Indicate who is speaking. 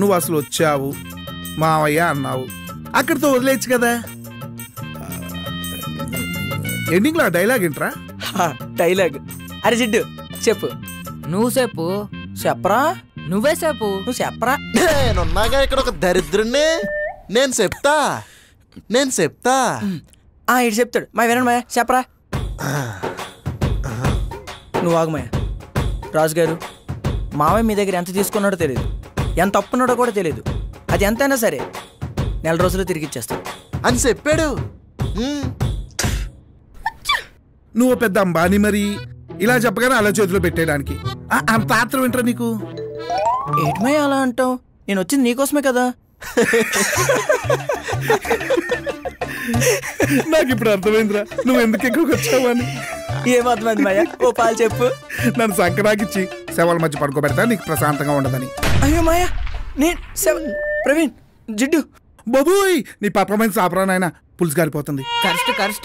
Speaker 1: నువ్వు అసలు వచ్చావు మావయ్య అన్నావు, అక్కడితో వదిలేచ్చు కదా. ఎండింగ్ లో డైలాగ్ ఏంట్రా?
Speaker 2: డైలాగ్ అరే జిడ్డు చెప్పు.
Speaker 3: నువ్వు చెప్పు.
Speaker 2: చెప్పరా?
Speaker 3: నువ్వే చెప్పు.
Speaker 2: నువ్వు చెప్పరా?
Speaker 4: నేనున్నాగా ఇక్కడ ఒక దరిద్రుణ్ణి. నేను చెప్తా.
Speaker 2: ఇటు చెప్తాడు. మా వినండి మాయ చెప్పరా. నువ్వు ఆగు మాయ. రాజుగారు, మావయ్య మీ దగ్గర ఎంత తీసుకున్నాడో తెలియదు, ఎంత అప్పున్నాడో కూడా తెలియదు. అది ఎంతైనా సరే 4 రోజుల్లో తిరిగి ఇచ్చేస్తాడు
Speaker 4: అని చెప్పాడు.
Speaker 1: నువ్వు పెద్ద అంబానీ మరి ఇలా చెప్పగానే అలా చేతిలో పెట్టేయడానికి అంత ఆత్రం వింటరా నీకు?
Speaker 2: ఏటమయ్య అలా అంటావు? నేను వచ్చింది నీకోసమే కదా.
Speaker 1: నాకు ఇప్పుడు అర్థమైందిరా నువ్వు ఎందుకు ఎక్కువగా వచ్చావని.
Speaker 2: ఏం అర్థమైంది మాయ? ఓ పాలు చెప్పు.
Speaker 1: నన్ను సంక్రాంతిచ్చి శవాల మధ్య పడుకోబెడతా నీకు ప్రశాంతంగా ఉండదని.
Speaker 2: అయ్యో మాయ, నేను ప్రవీణ్, జిడ్డు
Speaker 1: బాబోయ్ నీ పర్ఫార్మెన్స్ ఆపరా నాయన, పులుసు గారిపోతుంది.
Speaker 3: కరెక్ట్.